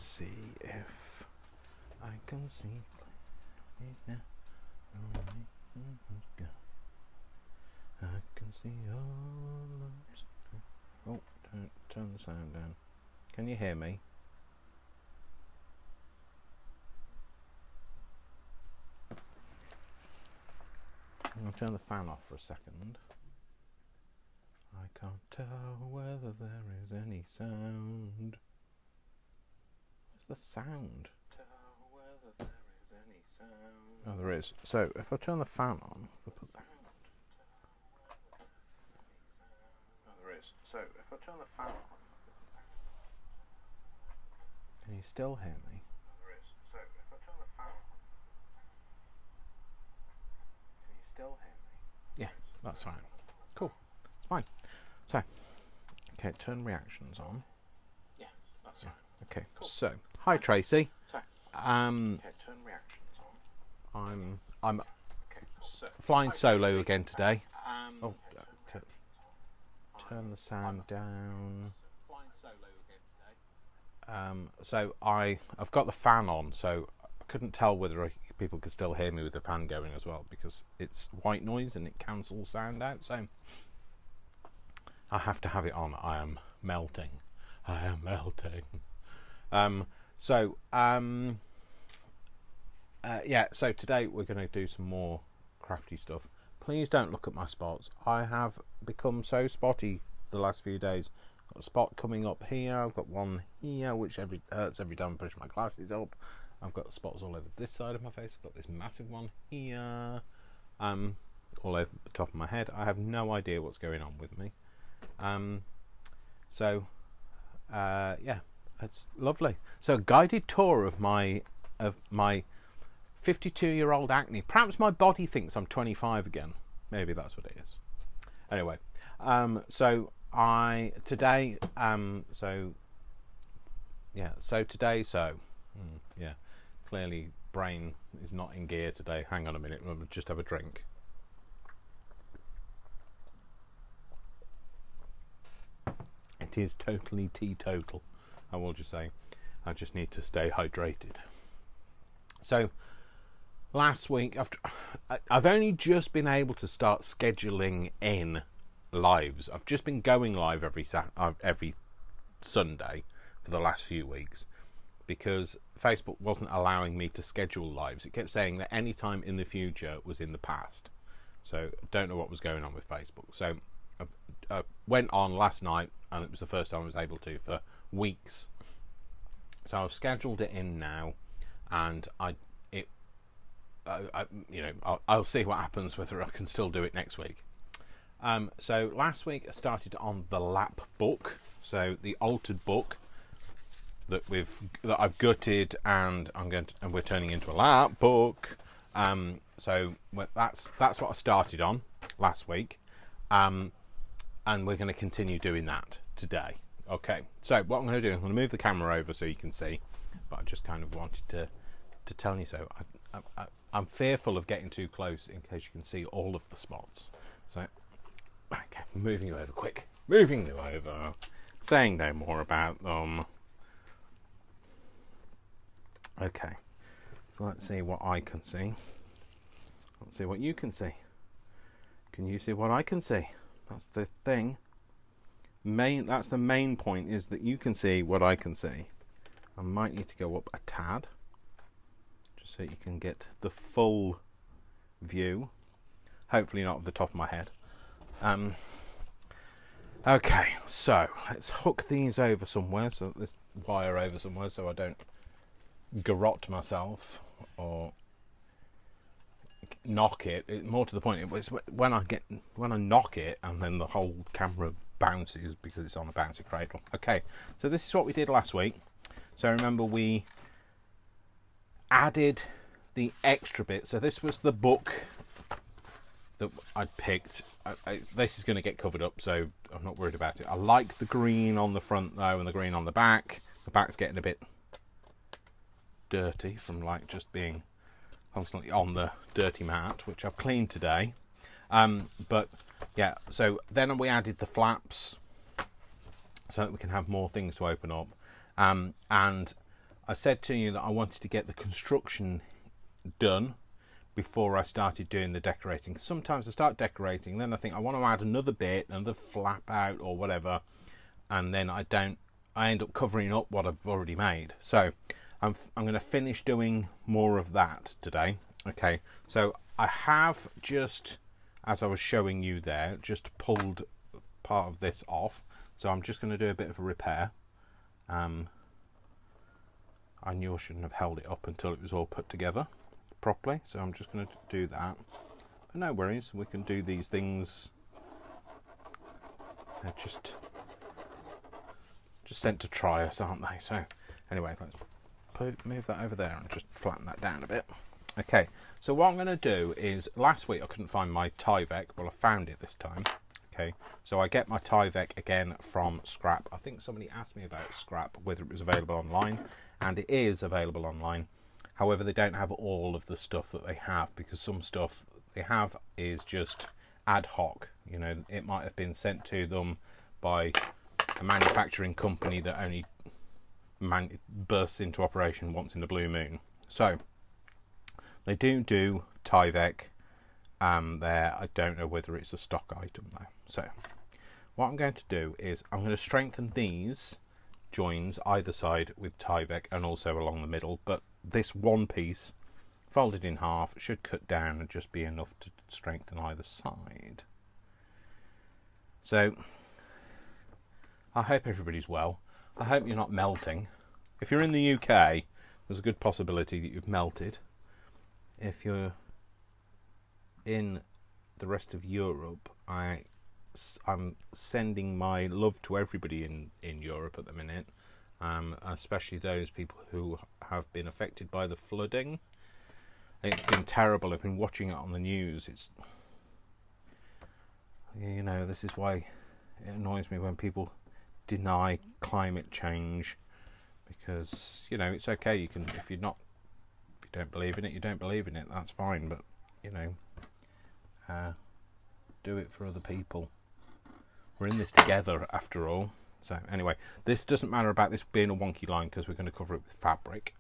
see if I can see. I can see all of. Oh, don't turn the sound down. Can you hear me? I'll turn the fan off for a second. I can't tell whether there is any sound. Where's the sound? Oh, there is. So if I turn the fan on, oh, there is. So if I turn the fan on, can you still hear me? There is. So if I turn the fan on, can you still hear me? Yeah, that's fine. Cool. It's fine. So, okay, turn reactions on. Yeah, that's fine. Okay. Cool. So, hi Tracy. So, okay, turn reactions on. I'm okay, so, flying solo Tracy. Again today. Oh, turn the sound down. Flying solo again today. So I've got the fan on, so I couldn't tell whether people could still hear me with the fan going as well, because it's white noise and it cancels sound out. So I have to have it on. I am melting. Yeah, so today we're going to do some more crafty stuff. Please don't look at my spots. I have become so spotty the last few days. I've got a spot coming up here. I've got one here, which hurts every time I push my glasses up. I've got spots all over this side of my face. I've got this massive one here. All over the top of my head. I have no idea what's going on with me. Yeah, it's lovely. So, a guided tour of my 52-year-old acne. Perhaps my body thinks I'm 25 again. Maybe that's what it is. Anyway, clearly brain is not in gear today. Hang on a minute, we'll just have a drink. It is totally teetotal, I will just say. I just need to stay hydrated. So, last week, I've only just been able to start scheduling in lives. I've just been going live every Sunday for the last few weeks, because Facebook wasn't allowing me to schedule lives. It kept saying that any time in the future was in the past. So, I don't know what was going on with Facebook. So, I went on last night, and it was the first time I was able to for weeks. So I've scheduled it in now, and I'll see what happens, whether I can still do it next week. So last week I started on the lap book, so the altered book that I've gutted, and we're turning into a lap book. So that's what I started on last week. And we're going to continue doing that today. Okay, so what I'm going to do, I'm going to move the camera over so you can see, but I just kind of wanted to tell you so. I'm fearful of getting too close in case you can see all of the spots. So, okay, moving you over, quick. Moving you over. Saying no more about them. Okay, so let's see what I can see. Let's see what you can see. Can you see what I can see? That's the thing. That's the main point, is that you can see what I can see. I might need to go up a tad, just so you can get the full view. Hopefully not at the top of my head. Okay, so let's hook these over somewhere, so this wire over somewhere, so I don't garrot myself or knock it. More to the point, it was when I knock it and then the whole camera bounces because it's on a bouncy cradle. Okay, so this is what we did last week. So remember, we added the extra bit. So this was the book that I'd picked. This is going to get covered up, so I'm not worried about it. I like the green on the front though, and the green on the back. The back's getting a bit dirty from just being constantly on the dirty mat, which I've cleaned today. But yeah, so then we added the flaps so that we can have more things to open up. And I said to you that I wanted to get the construction done before I started doing the decorating. Sometimes I start decorating, then I think I want to add another bit, another flap out or whatever, and then I end up covering up what I've already made. So I'm going to finish doing more of that today. Okay, so I have just, as I was showing you there, just pulled part of this off. So I'm just going to do a bit of a repair. I knew I shouldn't have held it up until it was all put together properly, so I'm just going to do that. But no worries, we can do these things. They're just sent to try us, aren't they? So anyway, let's move that over there and just flatten that down a bit. Okay, so what I'm going to do is, last week I couldn't find my Tyvek. Well, I found it this time. Okay, so I get my Tyvek again from Scrap. I think somebody asked me about Scrap, whether it was available online, and it is available online. However, they don't have all of the stuff that they have, because some stuff they have is just ad hoc. You know, it might have been sent to them by a manufacturing company that only bursts into operation once in a blue moon. So they do Tyvek there. I don't know whether it's a stock item though. So what I'm going to do is I'm going to strengthen these joins either side with Tyvek and also along the middle, but this one piece folded in half should cut down and just be enough to strengthen either side. So I hope everybody's well. I hope you're not melting. If you're in the UK, there's a good possibility that you've melted. If you're in the rest of Europe, I'm sending my love to everybody in Europe at the minute, especially those people who have been affected by the flooding. It's been terrible. I've been watching it on the news. It's, you know, this is why it annoys me when people deny climate change, because, you know, it's okay. You can, if you don't believe in it, you don't believe in it. That's fine. But, you know, do it for other people. We're in this together after all. So anyway, this doesn't matter about this being a wonky line, because we're going to cover it with fabric.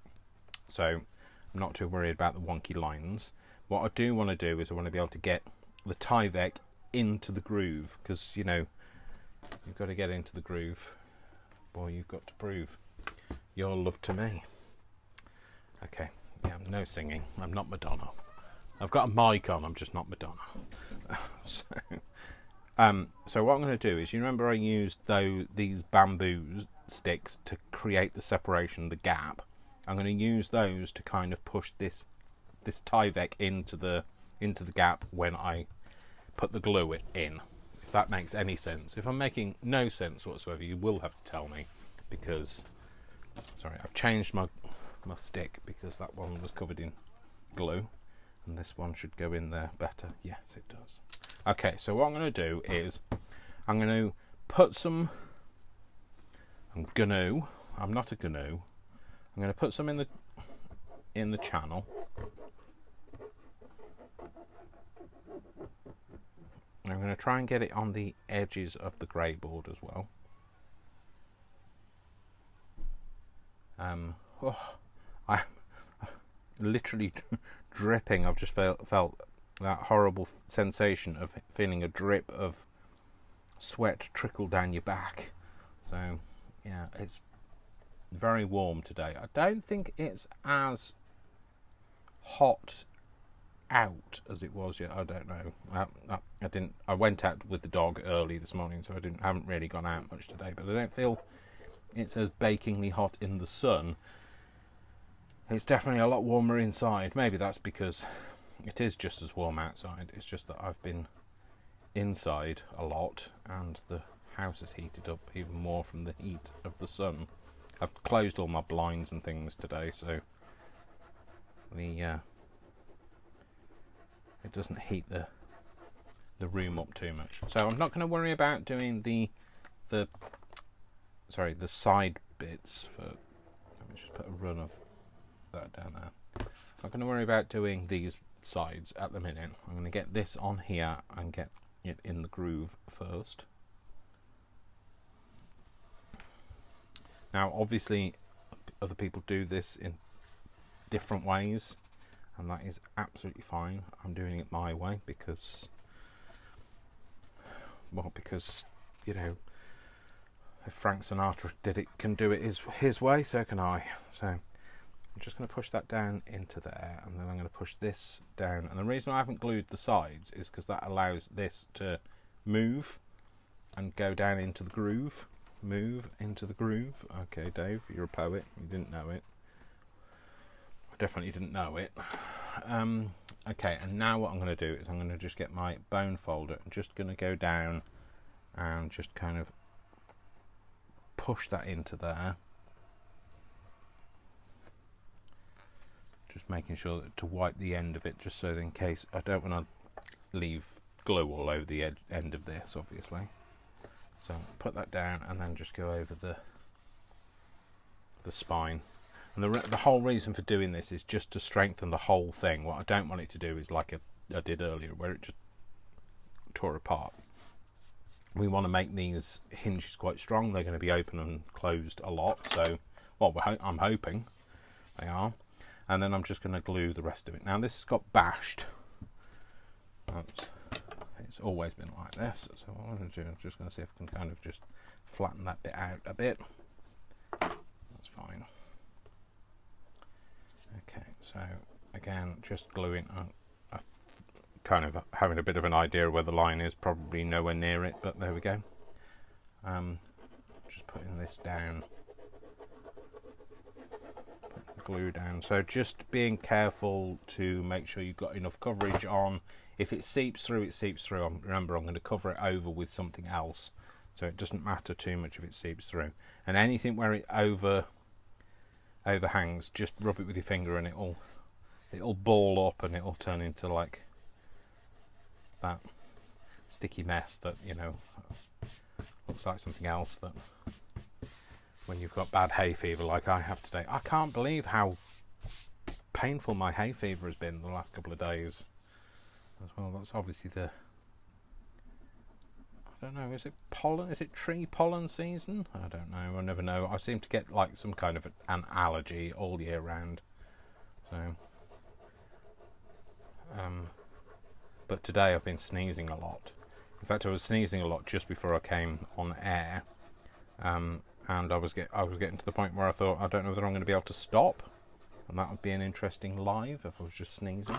So I'm not too worried about the wonky lines. What I do want to do is I want to be able to get the Tyvek into the groove, because, you know, you've got to get into the groove. Boy, you've got to prove your love to me. Okay, yeah, no singing. I'm not Madonna. I've got a mic on, I'm just not Madonna. So what I'm going to do is, you remember I used these bamboo sticks to create the separation, the gap. I'm going to use those to kind of push this Tyvek into the gap when I put the glue in. If that makes any sense. If I'm making no sense whatsoever, you will have to tell me, because, sorry, I've changed my stick because that one was covered in glue, and this one should go in there better. Yes, it does. Okay, so what I'm going to do is I'm going to put some. I'm not a gnu. I'm going to put some in the channel. I'm going to try and get it on the edges of the grey board as well. I'm literally dripping. I've just felt that horrible sensation of feeling a drip of sweat trickle down your back. So yeah, it's very warm today. I don't think it's as hot out as it was yet. I don't know. I went out with the dog early this morning, so I haven't really gone out much today. But I don't feel it's as bakingly hot in the sun. It's definitely a lot warmer inside. Maybe that's because it is just as warm outside. It's just that I've been inside a lot, and the house is heated up even more from the heat of the sun. I've closed all my blinds and things today, so it doesn't heat the room up too much. So I'm not going to worry about doing the side bits for. Let me just put a run of that down there. I'm not going to worry about doing these sides at the minute. I'm going to get this on here and get it in the groove first. Now obviously other people do this in different ways, and that is absolutely fine. I'm doing it my way because, well, because, you know, if Frank Sinatra can do it his way, so can I. So I'm just going to push that down into there, and then I'm going to push this down. And the reason I haven't glued the sides is because that allows this to move and go down into the groove. Move into the groove. Okay, Dave, you're a poet. You didn't know it. I definitely didn't know it. Okay, and now what I'm going to do is I'm going to just get my bone folder. I'm just going to go down and just kind of push that into there. Just making sure that to wipe the end of it, just so that in case I don't want to leave glue all over the end of this, obviously. So put that down and then just go over the spine. And the whole reason for doing this is just to strengthen the whole thing. What I don't want it to do is like I did earlier, where it just tore apart. We want to make these hinges quite strong. They're going to be open and closed a lot. So, well, I'm hoping they are. And then I'm just going to glue the rest of it. Now this has got bashed. It's always been like this. So what I'm going to do, I'm just going to see if I can kind of just flatten that bit out a bit. That's fine. Okay, so again, just gluing. Kind of having a bit of an idea of where the line is, probably nowhere near it, but there we go. Just putting this down, putting the glue down. So just being careful to make sure you've got enough coverage on. If it seeps through, it seeps through. Remember, I'm going to cover it over with something else, so it doesn't matter too much if it seeps through. And anything where it overhangs, just rub it with your finger and it'll ball up and it'll turn into like that sticky mess that, you know, looks like something else, that when you've got bad hay fever like I have today. I can't believe how painful my hay fever has been the last couple of days as well. That's obviously I don't know, is it tree pollen season? I don't know, I never know. I seem to get like some kind of an allergy all year round. So but today I've been sneezing a lot. In fact, I was sneezing a lot just before I came on air, and I was getting to the point where I thought, I don't know whether I'm going to be able to stop, and that would be an interesting live if I was just sneezing.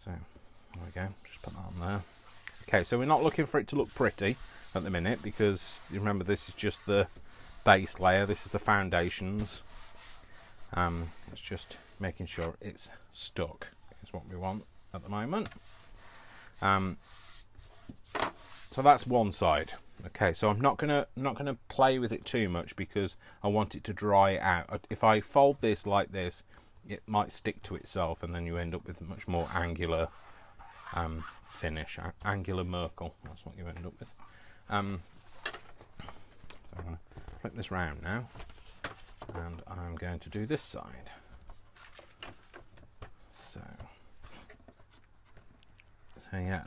So there we go, just put that on there. Okay, so we're not looking for it to look pretty at the minute, because you remember this is just the base layer, this is the foundations. It's just making sure it's stuck is what we want at the moment. So that's one side. Okay, so I'm not gonna play with it too much because I want it to dry out. If I fold this like this, it might stick to itself, and then you end up with a much more angular finish. Angular Merkle, that's what you end up with. So I'm going to flip this round now, and I'm going to do this side. So yeah,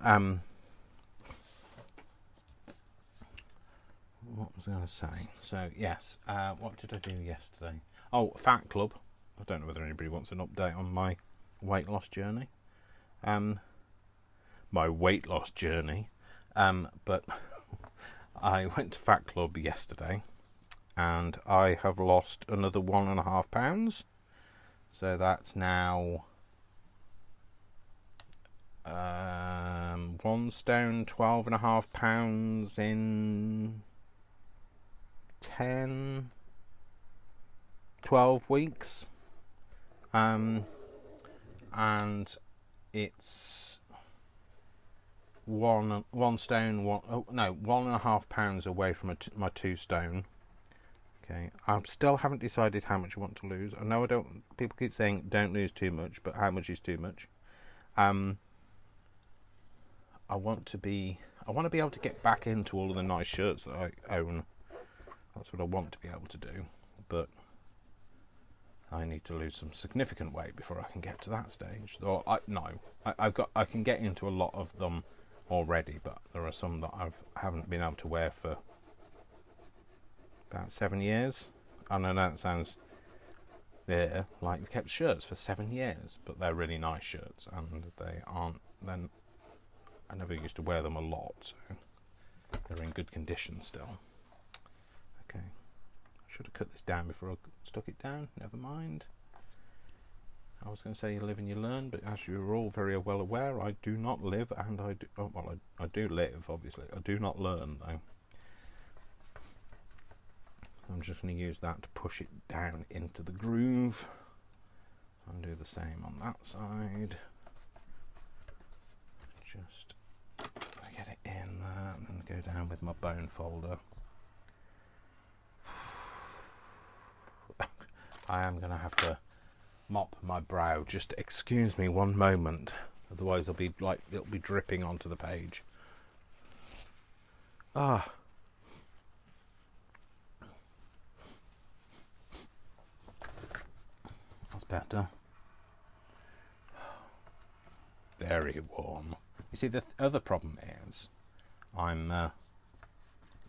what was I going to say? So yes, what did I do yesterday? Oh, Fat Club. I don't know whether anybody wants an update on my weight loss journey. But I went to Fat Club yesterday, and I have lost another 1.5 pounds. So that's now 1 stone, 12.5 pounds in 12 weeks. And it's 1 stone, 1.5 pounds away from my 2 stone. Okay, I still haven't decided how much I want to lose. I know I don't. People keep saying don't lose too much, but how much is too much? I want to be able to get back into all of the nice shirts that I own. That's what I want to be able to do, but I need to lose some significant weight before I can get to that stage. Or I can get into a lot of them already, but there are some that I haven't been able to wear for about 7 years, I know that sounds like we've kept shirts for 7 years, but they're really nice shirts, and they aren't. Then I never used to wear them a lot, so they're in good condition still. Okay, I should have cut this down before I stuck it down. Never mind. I was going to say you live and you learn, but as you're all very well aware, I do not live, and I do. Oh, well, I do live, obviously. I do not learn, though. I'm just going to use that to push it down into the groove, and do the same on that side. Just get it in there, and then go down with my bone folder. I am going to have to mop my brow. Just excuse me one moment, otherwise it'll be dripping onto the page. That's better. Very warm. You see, the other problem is I'm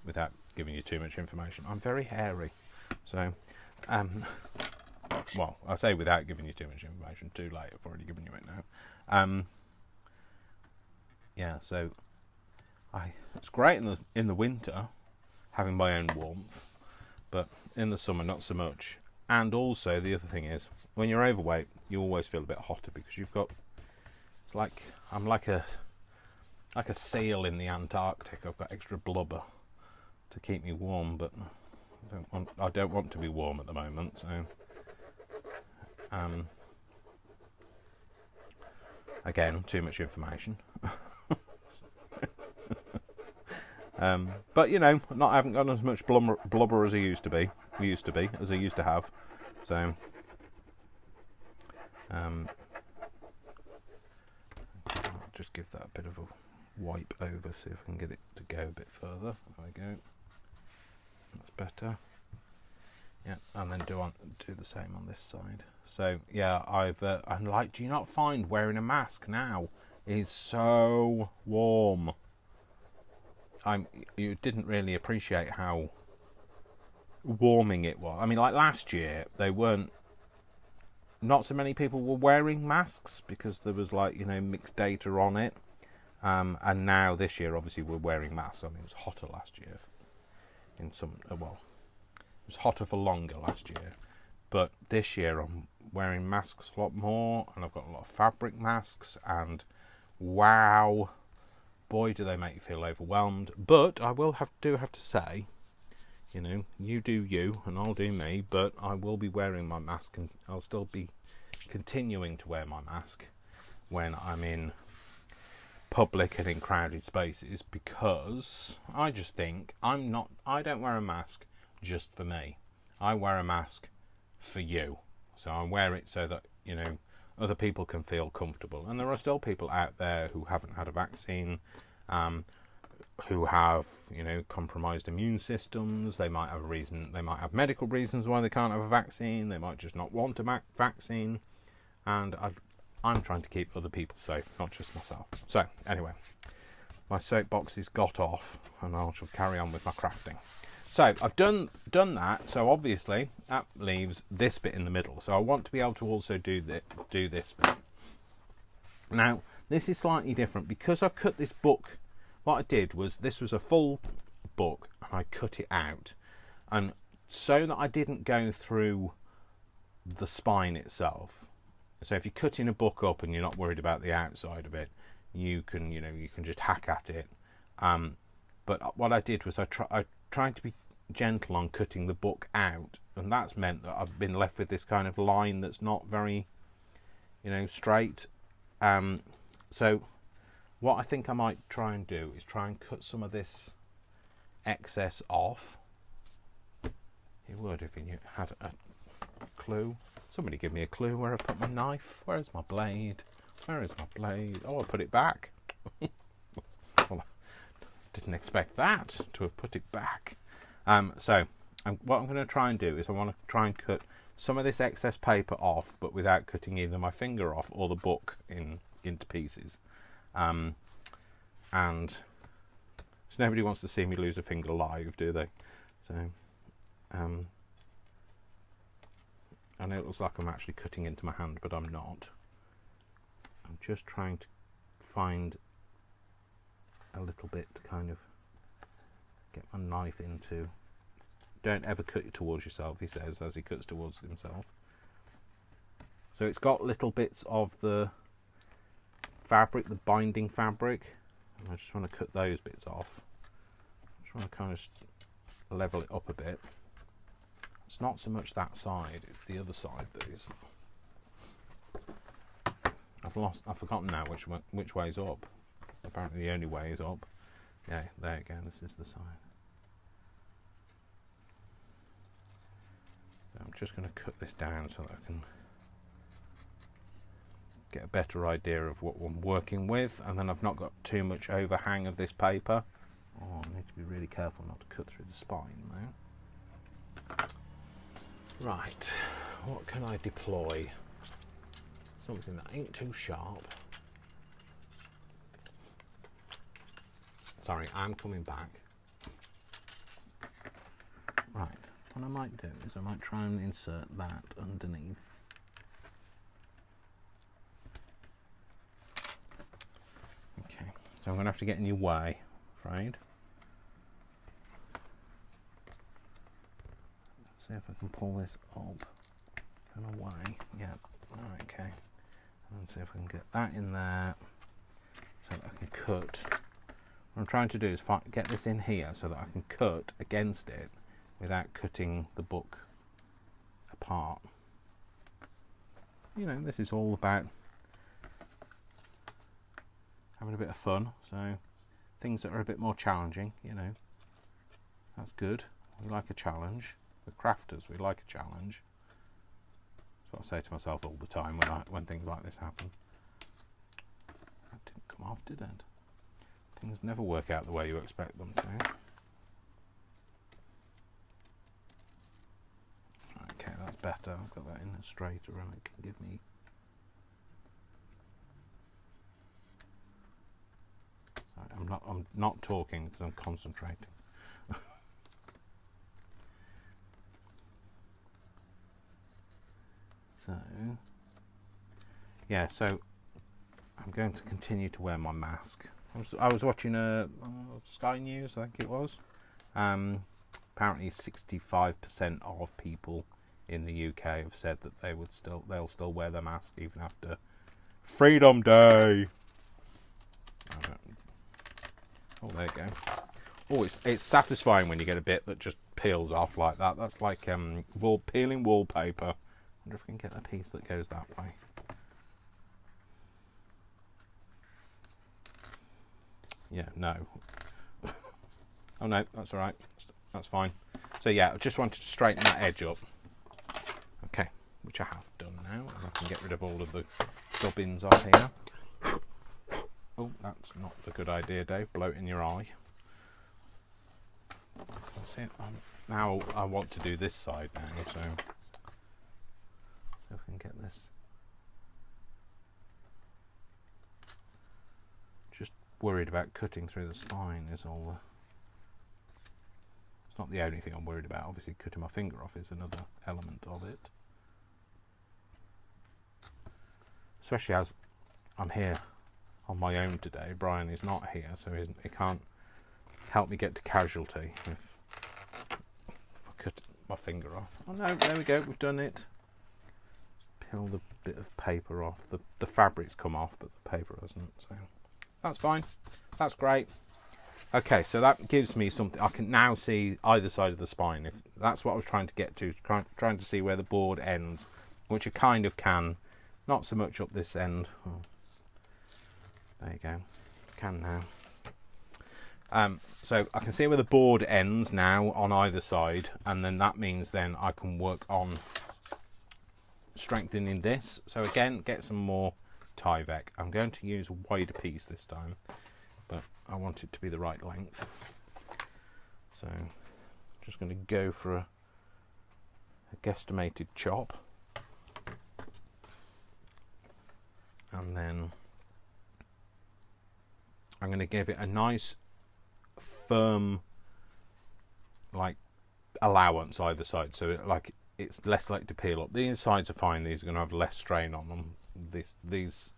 without giving you too much information, I'm very hairy, so well, I say without giving you too much information. Too late. I've already given you it now. Yeah. So, it's great in the winter having my own warmth, but in the summer not so much. And also the other thing is, when you're overweight, you always feel a bit hotter because you've got. It's like I'm like a seal in the Antarctic. I've got extra blubber to keep me warm, but I don't want to be warm at the moment. So. Again, too much information. But you know, I haven't got as much blubber as I used to be, as I used to have. So, I'll just give that a bit of a wipe over, see if I can get it to go a bit further. There we go. That's better. Yeah, and then do the same on this side. So yeah, I'm like, do you not find wearing a mask now is so warm? You didn't really appreciate how warming it was. I mean, like last year, not so many people were wearing masks because there was mixed data on it. And now this year, obviously, we're wearing masks. I mean, it was hotter last year. It was hotter for longer last year, but this year I'm wearing masks a lot more, and I've got a lot of fabric masks, and wow, boy do they make you feel overwhelmed. But I do have to say, you do you and I'll do me, but I will be wearing my mask, and I'll still be continuing to wear my mask when I'm in public and in crowded spaces, because I just think I don't wear a mask just for me. I wear a mask for you. So I wear it so that, other people can feel comfortable. And there are still people out there who haven't had a vaccine, who have, compromised immune systems. They might have medical reasons why they can't have a vaccine. They might just not want a vaccine. And I'm trying to keep other people safe, not just myself. So, anyway, my soapbox is got off, and I shall carry on with my crafting. So I've done that. So obviously that leaves this bit in the middle. So I want to be able to also do this bit. Now this is slightly different because I've cut this book. What I did was, this was a full book, and I cut it out, and so that I didn't go through the spine itself. So if you're cutting a book up and you're not worried about the outside of it, you can just hack at it. But what I did was I tried to be gentle on cutting the book out, and that's meant that I've been left with this kind of line that's not very, straight. So what I think I might try and do is try and cut some of this excess off. You would if you had a clue. Somebody give me a clue where I put my knife. Where's my blade? Where is my blade? Oh, I put it back. Well, didn't expect that, to have put it back. So what I'm going to try and do is I want to try and cut some of this excess paper off, but without cutting either my finger off or the book into pieces. And so nobody wants to see me lose a finger live, do they? So I know it looks like I'm actually cutting into my hand, but I'm not. I'm just trying to find a little bit to kind of get my knife into. Don't ever cut towards yourself, he says, as he cuts towards himself. So it's got little bits of the fabric, the binding fabric, and I just want to cut those bits off. I just want to kind of level it up a bit. It's not so much that side, it's the other side that is. I've forgotten now which way's up. Apparently the only way is up. Yeah, there you go, this is the side. So I'm just going to cut this down so that I can get a better idea of what I'm working with, and then I've not got too much overhang of this paper. Oh, I need to be really careful not to cut through the spine now. Right, what can I deploy? Something that ain't too sharp. Sorry, I'm coming back. Right, what I might do is I might try and insert that underneath. Okay, so I'm going to have to get in your way, I'm afraid. See if I can pull this up and away. Yeah, alright, okay. And see if I can get that in there so that I can cut. What I'm trying to do is get this in here so that I can cut against it without cutting the book apart. You know, this is all about having a bit of fun, so things that are a bit more challenging, you know, that's good. We like a challenge. We're crafters, we like a challenge. That's what I say to myself all the time when things like this happen. That didn't come off, did it? Things never work out the way you expect them to. Okay, that's better. I've got that in straighter and it can give me. Sorry, I'm not talking because I'm concentrating. So, yeah, so I'm going to continue to wear my mask. I was watching Sky News, I think it was. Apparently 65% of people in the UK have said that they'll still wear their mask even after Freedom Day. Oh, there you go. Oh, it's satisfying when you get a bit that just peels off like that. That's like peeling wallpaper. I wonder if we can get a piece that goes that way. Yeah, no. Oh no, that's alright. That's fine. So yeah, I just wanted to straighten that edge up. Okay, which I have done now. I can get rid of all of the gubbins off here. Oh, that's not a good idea, Dave. Blow it in your eye. That's it. Now I want to do this side now, so if we can get this. Just worried about cutting through the spine is all. It's not the only thing I'm worried about. Obviously, cutting my finger off is another element of it. Especially as I'm here on my own today. Brian is not here, so he can't help me get to casualty if I cut my finger off. Oh no, there we go, we've done it. Peel the bit of paper off. The fabric's come off, but the paper hasn't, so that's fine. That's great. Okay, so that gives me something. I can now see either side of the spine. If that's what I was trying to get to, trying to see where the board ends, which I kind of can. Not so much up this end. Oh. There you go. Can now. So I can see where the board ends now on either side, and then that means then I can work on strengthening this. So again, get some more Tyvek. I'm going to use a wider piece this time, but I want it to be the right length. So I'm just going to go for a guesstimated chop, and then I'm going to give it a nice firm like allowance either side, so it's less likely to peel up. The insides are fine. These are going to have less strain on them. These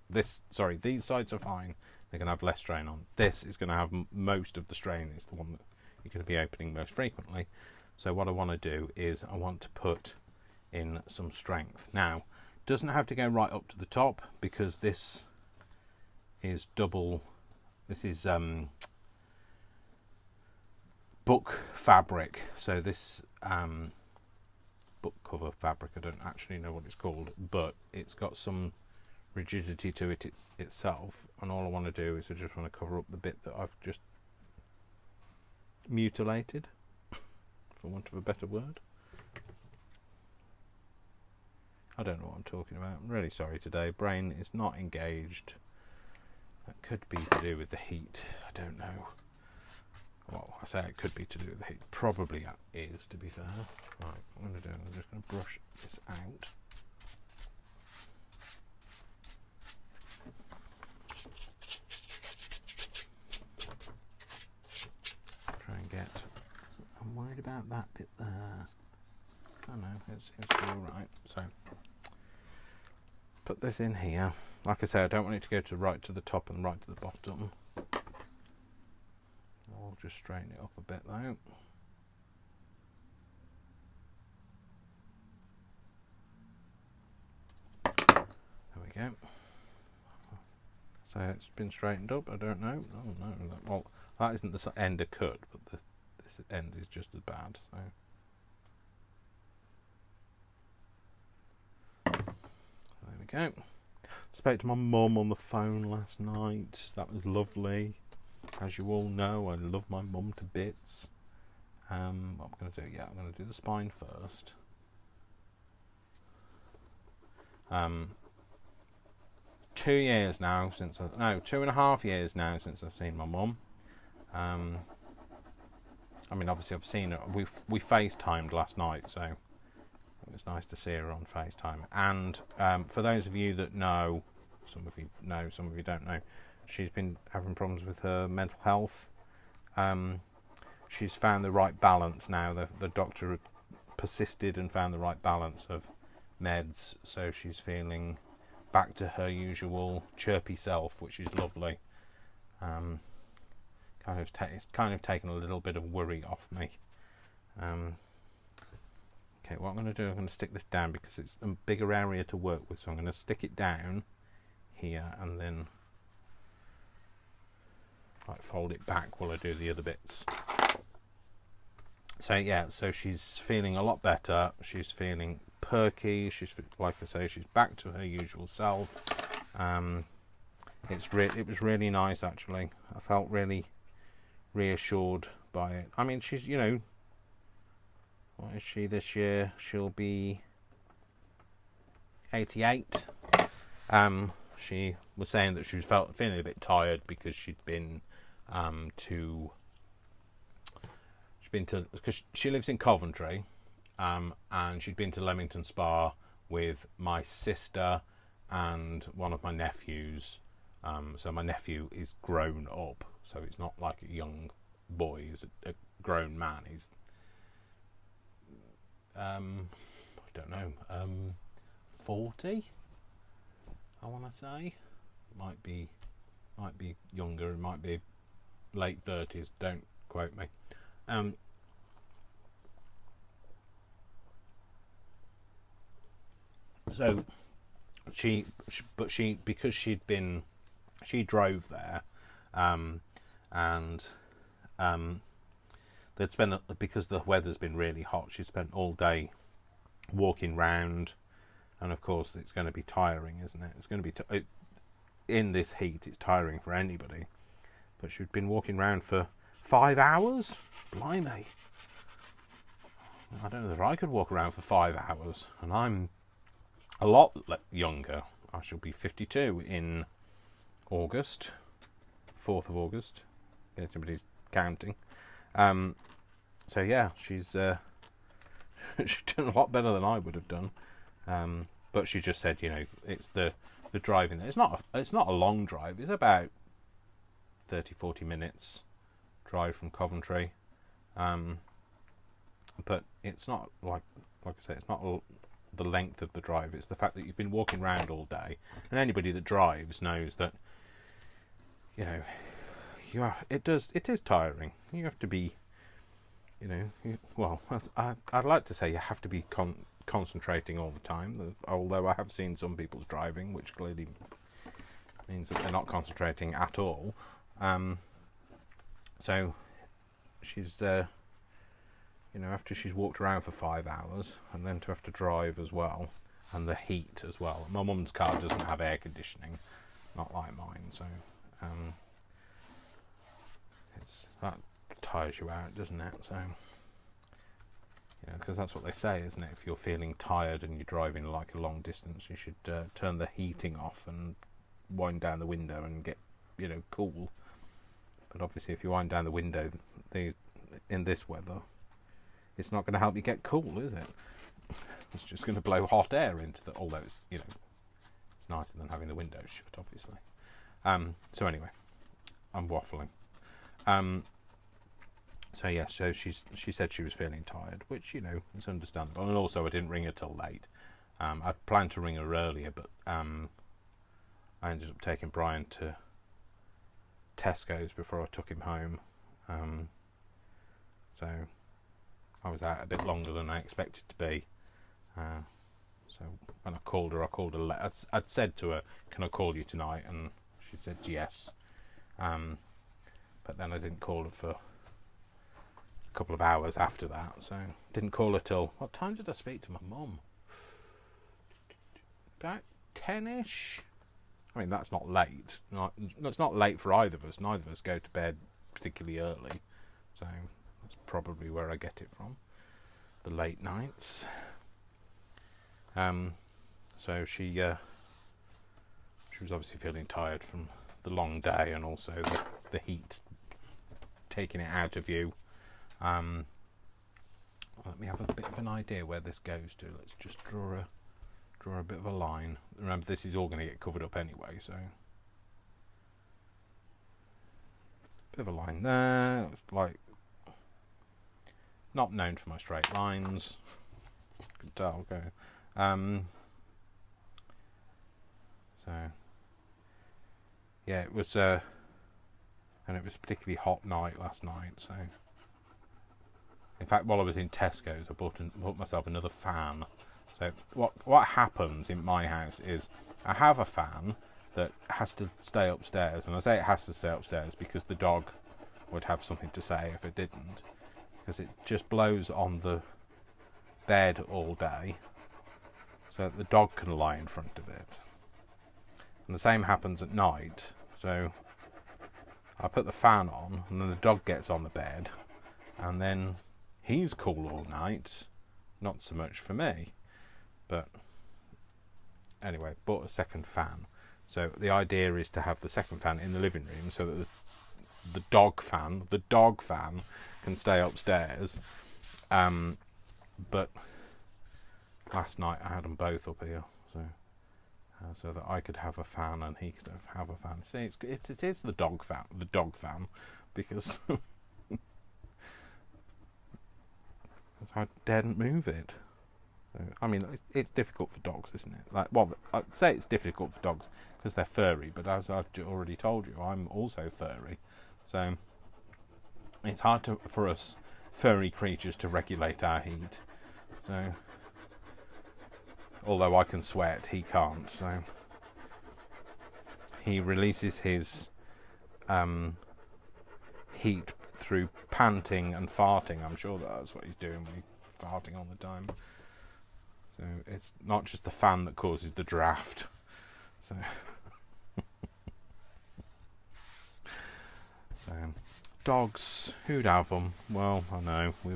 sides are fine. They're going to have less strain on. This is going to have most of the strain. It's the one that you're going to be opening most frequently. So what I want to do is I want to put in some strength. Now, doesn't have to go right up to the top, because this is double. This is book fabric. So this book cover fabric, I don't actually know what it's called, but it's got some rigidity to it itself, and all I want to do is I just want to cover up the bit that I've just mutilated, for want of a better word. I don't know what I'm talking about. I'm really sorry today. Brain is not engaged. That could be to do with the heat. I don't know. Well, I say it could be to do with the heat. Probably it is, to be fair. Right, what I'm going to do, I'm just going to brush this out. Try and get... I'm worried about that bit there. Oh no, it's all right. So, put this in here. Like I say, I don't want it to go to right to the top and right to the bottom. I'll just straighten it up a bit though. There we go. So it's been straightened up. I don't know. Oh no. Well, that isn't the end of cut, but this end is just as bad. So. There we go. Spoke to my mum on the phone last night. That was lovely. As you all know, I love my mum to bits. What I'm going to do, I'm going to do the spine first. 2 years now since 2.5 years now since I've seen my mum. I mean, obviously I've seen her. We FaceTimed last night, so it was nice to see her on FaceTime. And for those of you that know, some of you know, some of you don't know, she's been having problems with her mental health. She's found the right balance now. The doctor persisted and found the right balance of meds, so she's feeling back to her usual chirpy self, which is lovely. It's kind of taken a little bit of worry off me. Okay, what I'm going to do, I'm going to stick this down because it's a bigger area to work with, so I'm going to stick it down here and then fold it back while I do the other bits. So yeah, so she's feeling a lot better. She's feeling perky. She's, like I say, she's back to her usual self. It was really nice, actually. I felt really reassured by it. I mean, she's, what is she this year? She'll be 88. She was saying that she was feeling a bit tired because she'd been because she lives in Coventry, and she'd been to Leamington Spa with my sister and one of my nephews. So my nephew is grown up, so it's not like a young boy; he's a grown man. He's I don't know, 40. I want to say, might be younger. It might be late 30s. Don't quote me. So because she drove there, and they'd spent, because the weather's been really hot, she spent all day walking round, and of course it's going to be tiring, isn't it? It's going to be in this heat. It's tiring for anybody. But she'd been walking around for 5 hours. Blimey! I don't know if I could walk around for 5 hours, and I'm a lot younger. I shall be 52 in August, 4th of August. If anybody's counting. So yeah, she's she's done a lot better than I would have done. But she just said, it's the driving. It's not a long drive. It's about 30-40 minutes drive from Coventry. But it's not like I say, it's not the length of the drive. It's the fact that you've been walking around all day, and anybody that drives knows that it is tiring. You have to be, I'd like to say you have to be concentrating all the time. Although I have seen some people's driving, which clearly means that they're not concentrating at all. So she's after she's walked around for 5 hours, and then to have to drive as well, and the heat as well. My mum's car doesn't have air conditioning, not like mine, so that tires you out, doesn't it? So because that's what they say, isn't it? If you're feeling tired and you're driving like a long distance, you should turn the heating off and wind down the window and get cool. But obviously, if you wind down the window in this weather, it's not going to help you get cool, is it? It's just going to blow hot air into although it's nicer than having the windows shut, obviously. So anyway, I'm waffling. So she said she was feeling tired, which is understandable. And also, I didn't ring her till late. I'd planned to ring her earlier, but I ended up taking Brian to Tesco's before I took him home. So I was out a bit longer than I expected to be. So when I called her late. I'd said to her, "Can I call you tonight?" And she said yes. But then I didn't call her for a couple of hours after that. So didn't call her till, what time did I speak to my mum? About 10ish. I mean, that's not late. It's not late for either of us. Neither of us go to bed particularly early. So that's probably where I get it from. The late nights. So she was obviously feeling tired from the long day, and also the heat taking it out of you. Let me have a bit of an idea where this goes to. Let's just draw a bit of a line. Remember, this is all going to get covered up anyway, so bit of a line there. It's like not known for my straight lines. You can tell. Okay. So yeah, it was and it was a particularly hot night last night. So in fact, while I was in Tesco's, I bought myself another fan. So what happens in my house is I have a fan that has to stay upstairs, and I say it has to stay upstairs because the dog would have something to say if it didn't, because it just blows on the bed all day, so that the dog can lie in front of it. And the same happens at night, so I put the fan on, and then the dog gets on the bed, and then he's cool all night. Not so much for me. But anyway, bought a second fan. So the idea is to have the second fan in the living room, so that the dog fan can stay upstairs. But last night I had them both up here, so that I could have a fan and he could have a fan. See, it is the dog fan, because I daren't move it. I mean, it's difficult for dogs, isn't it? I'd say it's difficult for dogs because they're furry, but as I've already told you, I'm also furry. So it's hard for us furry creatures to regulate our heat. So although I can sweat, he can't. So he releases his heat through panting and farting. I'm sure that's what he's doing when he's farting all the time. So it's not just the fan that causes the draft. So, dogs, who'd have them? Well, I know we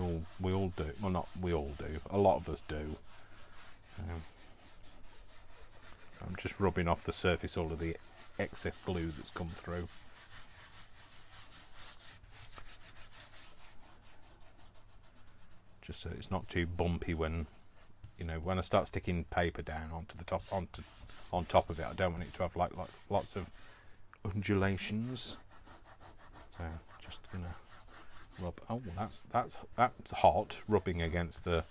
all do. Well, not we all do. A lot of us do. I'm just rubbing off the surface all of the excess glue that's come through. Just so it's not too bumpy when I start sticking paper down on top of it. I don't want it to have like lots of undulations. So just gonna rub. Oh, that's hot, rubbing against the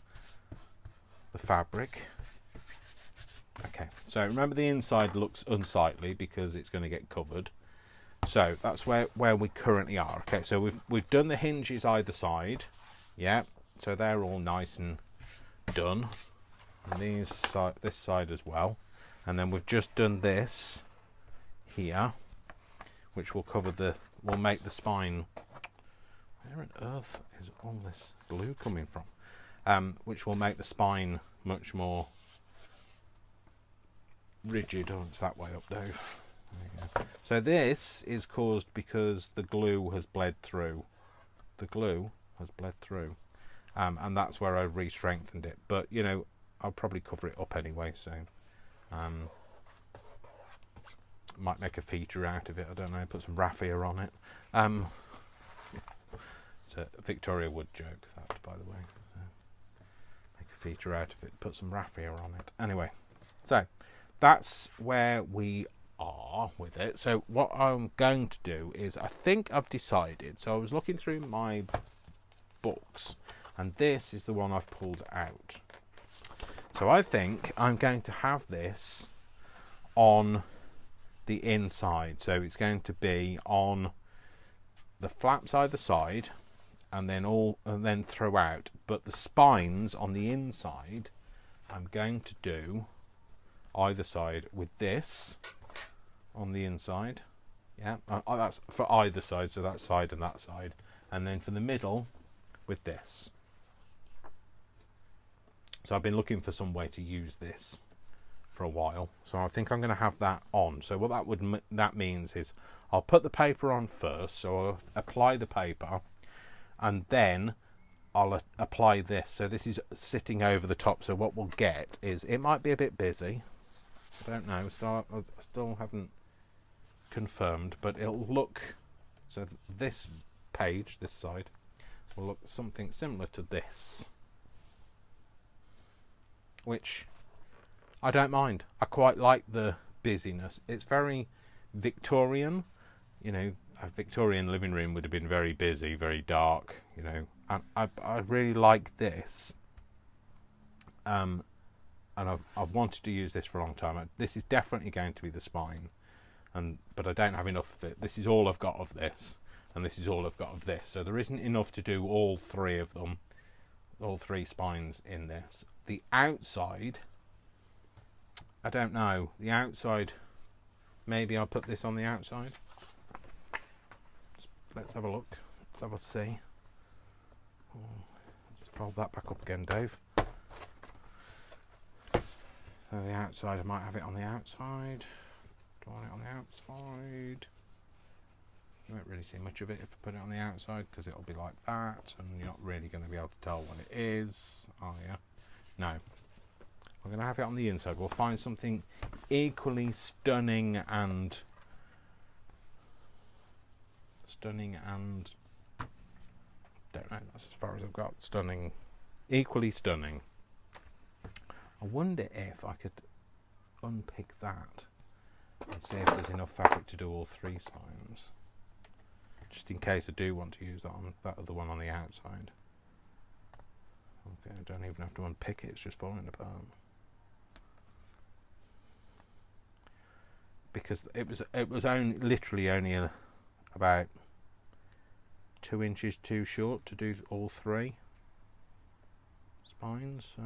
fabric. Okay, so remember the inside looks unsightly because it's going to get covered. So that's where we currently are. Okay, so we've done the hinges either side. Yeah, so they're all nice and done. And this side as well. And then we've just done this here, which will will make the spine. Where on earth is all this glue coming from? Which will make the spine much more rigid. Oh, it's that way up, Dave. There you go. So this is caused because the glue has bled through. The glue has bled through, and that's where I re-strengthened it. But you know, I'll probably cover it up anyway. So, might make a feature out of it. I don't know. Put some raffia on it. It's a Victoria Wood joke, that, by the way. So, make a feature out of it. Put some raffia on it. Anyway, so that's where we are with it. So what I'm going to do is, I think I've decided. So I was looking through my books, and this is the one I've pulled out. So I think I'm going to have this on the inside. So it's going to be on the flaps either side, and then throughout. But the spines on the inside, I'm going to do either side with this on the inside. Yeah, that's for either side, so that side and that side. And then for the middle with this. So I've been looking for some way to use this for a while. So I think I'm going to have that on. So what that means is I'll put the paper on first. So I'll apply the paper, and then I'll apply this. So this is sitting over the top. So what we'll get is, it might be a bit busy. I don't know. I still haven't confirmed, but it'll look. So this page, this side, will look something similar to this, which I don't mind. I quite like the busyness. It's very Victorian. You know, a Victorian living room would have been very busy, very dark. You know, and I really like this. And I've wanted to use this for a long time. This is definitely going to be the spine, but I don't have enough of it. This is all I've got of this, and this is all I've got of this. So there isn't enough to do all three of them, all three spines in this. The outside, I don't know. The outside, maybe I'll put this on the outside. Let's have a look. Let's have a see. Let's fold that back up again, Dave. So the outside, I might have it on the outside. Do I want it on the outside? You won't really see much of it if I put it on the outside, because it'll be like that, and you're not really going to be able to tell what it is, are you? No. We're going to have it on the inside. We'll find something equally stunning and don't know, that's as far as I've got. Equally stunning. I wonder if I could unpick that and see if there's enough fabric to do all three spines, just in case I do want to use that on that other one on the outside. Okay, I don't even have to unpick it, it's just falling apart. Because it was literally only about 2 inches too short to do all three spines, so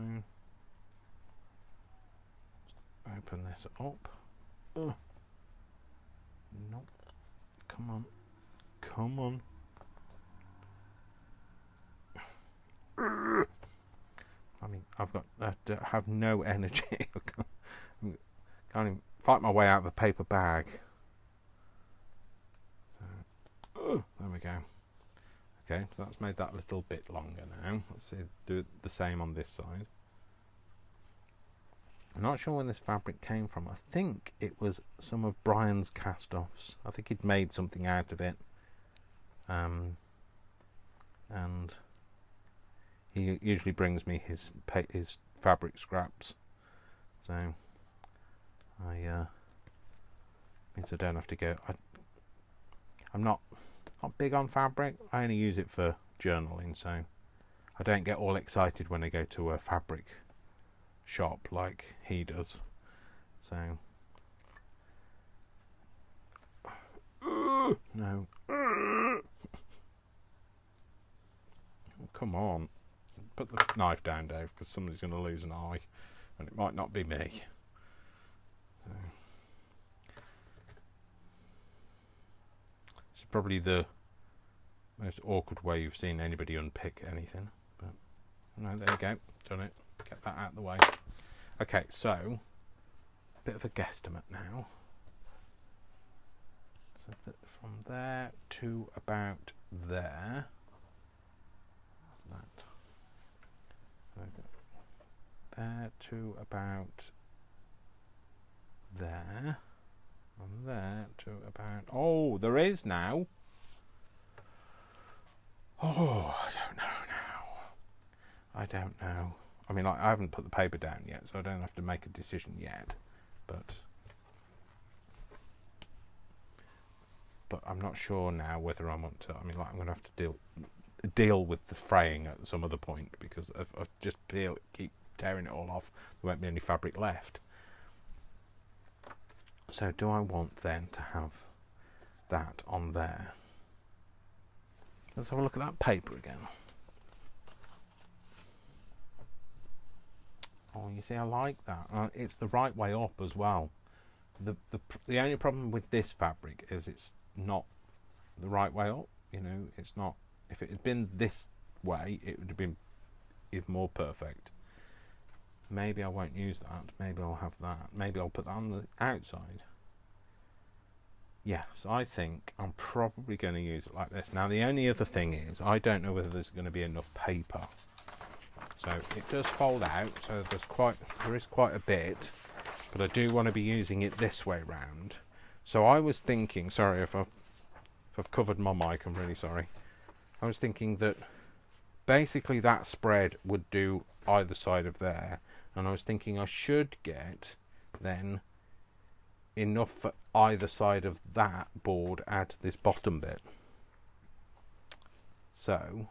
open this up. Ugh. Nope. Come on. Come on. I mean, I've got have no energy. Can't even fight my way out of a paper bag. So, there we go. Okay, so that's made that a little bit longer now. Let's see, do the same on this side. I'm not sure where this fabric came from. I think it was some of Brian's cast-offs. I think he'd made something out of it. And he usually brings me his fabric scraps. So means I don't have to go. I'm not big on fabric. I only use it for journaling, so I don't get all excited when I go to a fabric shop like he does. So no. Come on. Put the knife down, Dave, because somebody's going to lose an eye, and it might not be me. So. It's probably the most awkward way you've seen anybody unpick anything. But no, there you go. Done it. Get that out of the way. Okay, so a bit of a guesstimate now. So that from there to about there. That. There to about there. From there to about... Oh, there is now. Oh, I don't know now. I don't know. I mean, like, I haven't put the paper down yet, so I don't have to make a decision yet. But I'm not sure now whether I want to. I mean, like, I'm going to have to deal with the fraying at some other point, because if I just keep tearing it all off, there won't be any fabric left. So do I want then to have that on there? Let's have a look at that paper again. Oh, you see, I like that. It's the right way up as well. The only problem with this fabric is it's not the right way up. You know, it's not. If it had been this way, it would have been even more perfect. Maybe I won't use that. Maybe I'll have that. Maybe I'll put that on the outside. Yes, I think I'm probably going to use it like this. Now, the only other thing is, I don't know whether there's going to be enough paper. So it does fold out, so there is quite a bit, but I do want to be using it this way round. So I was thinking, sorry if I've covered my mic, I'm really sorry. I was thinking that basically that spread would do either side of there, and I was thinking I should get then enough for either side of that board at this bottom bit. So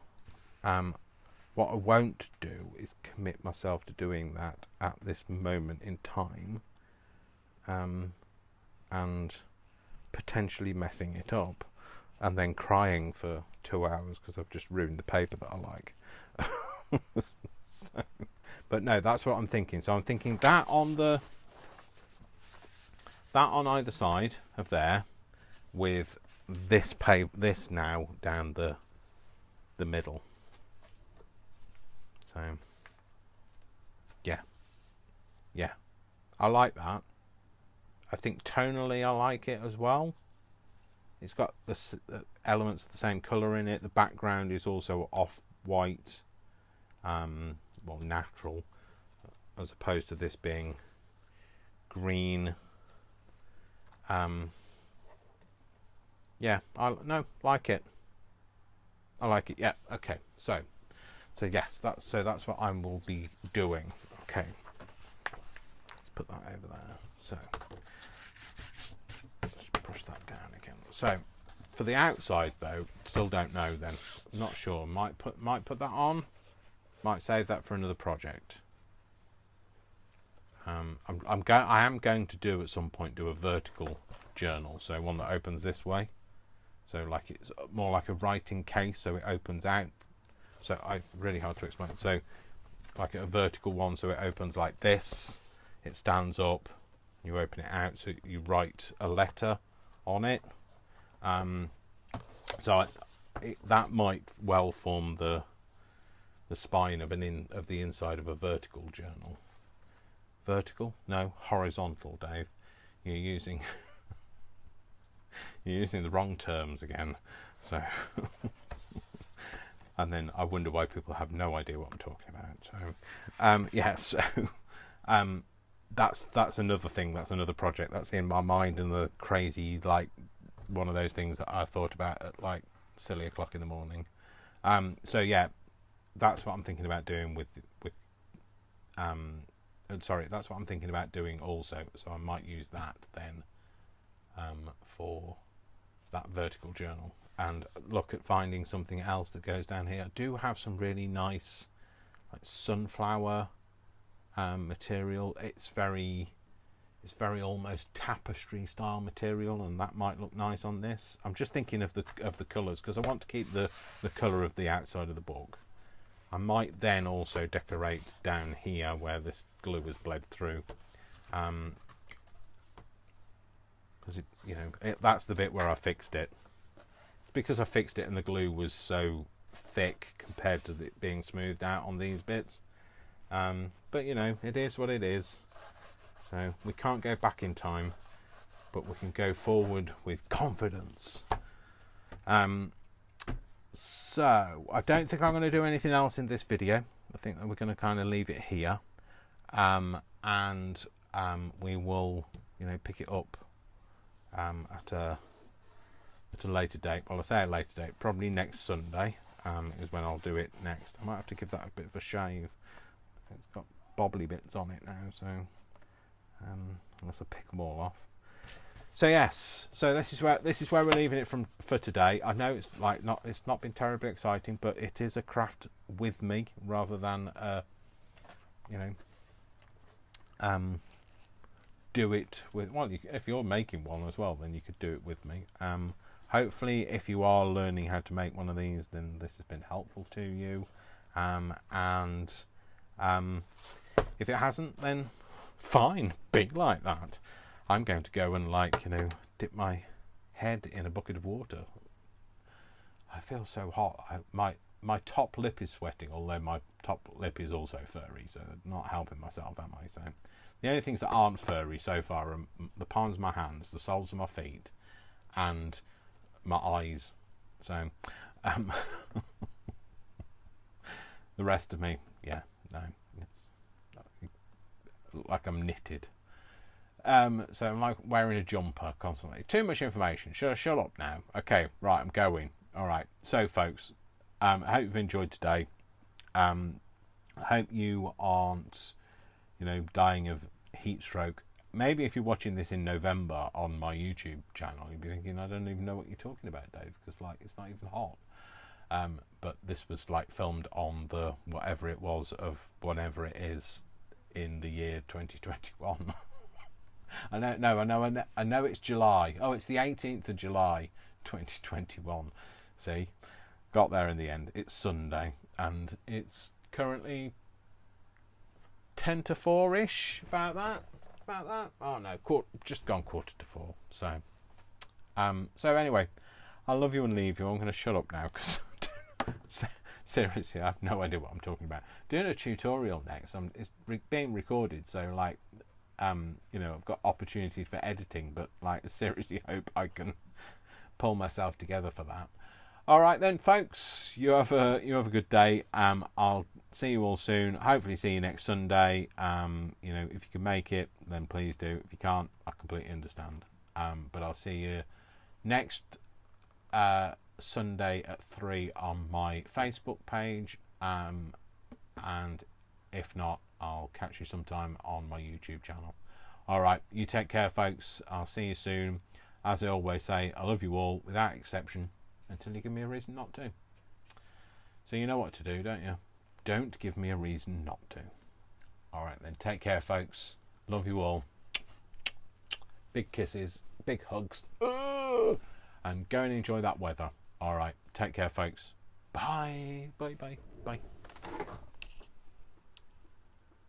what I won't do is commit myself to doing that at this moment in time, and potentially messing it up and then crying for 2 hours because I've just ruined the paper that I like. But no, that's what I'm thinking. So I'm thinking that on either side of there, with this now down the middle. So yeah, I like that. I think tonally I like it as well. It's got the elements of the same colour in it. The background is also off-white, well, natural, as opposed to this being green. Yeah, like it. I like it. Yeah, okay. So yes, that's what I will be doing. Okay, let's put that over there. So let's push that down again. So for the outside though, still don't know. Then not sure. Might put that on. Might save that for another project. I am going to do at some point a vertical journal, so one that opens this way. So like it's more like a writing case, so it opens out. So really hard to explain. So like a vertical one, so it opens like this. It stands up. You open it out, so you write a letter on it. That might well form the spine of the inside of a vertical journal. Vertical? No, horizontal, Dave. You're using the wrong terms again. So and then I wonder why people have no idea what I'm talking about. So that's another thing. That's another project that's in my mind, and the crazy, like, one of those things that I thought about at like silly o'clock in the morning. So yeah, that's what I'm thinking about doing that's what I'm thinking about doing also. So I might use that then for that vertical journal. and look at finding something else that goes down here. I do have some really nice like sunflower material. It's very almost tapestry style material, and that might look nice on this. I'm just thinking of the colours, because I want to keep the colour of the outside of the book. I might then also decorate down here where this glue has bled through, because that's the bit where I fixed it. Because I fixed it and the glue was so thick compared to it being smoothed out on these bits. But it is what it is. So we can't go back in time, but we can go forward with confidence. So I don't think I'm going to do anything else in this video. I think that we're going to kind of leave it here, and we will pick it up at a later date. Well, I say a later date, probably next Sunday is when I'll do it next. I might have to give that a bit of a shave. It's got bobbly bits on it now, so unless I pick them all off. So yes, so this is where we're leaving it for today. I know it's not been terribly exciting, but it is a craft with me rather than do it with. Well, if you're making one as well, then you could do it with me. Hopefully, if you are learning how to make one of these, then this has been helpful to you. And if it hasn't, then fine, be like that. I'm going to go and dip my head in a bucket of water. I feel so hot. My top lip is sweating, although my top lip is also furry, so not helping myself, am I? So the only things that aren't furry so far are the palms of my hands, the soles of my feet, and my eyes. So the rest of me, yeah, no, it's like I'm knitted. So I'm like wearing a jumper constantly. Too much information. Should I shut up now? Okay, right, I'm going. All right. So, folks, I hope you've enjoyed today. I hope you aren't, dying of heat stroke. Maybe if you're watching this in November on my YouTube channel, you'll be thinking, I don't even know what you're talking about, Dave, because it's not even hot. But this was filmed on the whatever it was of whatever it is in the year 2021. I know it's July. Oh, it's the 18th of July 2021. See, got there in the end. It's Sunday, and it's currently 10 to 4-ish, about that. Oh no, just gone 3:45. So anyway, I love you and leave you. I'm going to shut up now because seriously, I have no idea what I'm talking about. Doing a tutorial next. It's being recorded, so I've got opportunities for editing, but I seriously hope I can pull myself together for that. All right then, folks, you have a good day. I'll see you all soon. Hopefully see you next Sunday. If you can make it, then please do. If you can't, I completely understand. But I'll see you next Sunday at 3 on my Facebook page. And if not, I'll catch you sometime on my YouTube channel. All right, you take care, folks. I'll see you soon. As I always say, I love you all without exception until you give me a reason not to. So you know what to do, don't you? Don't give me a reason not to. All right, then. Take care, folks. Love you all. Big kisses, big hugs. And go and enjoy that weather. All right, take care, folks. Bye. Bye.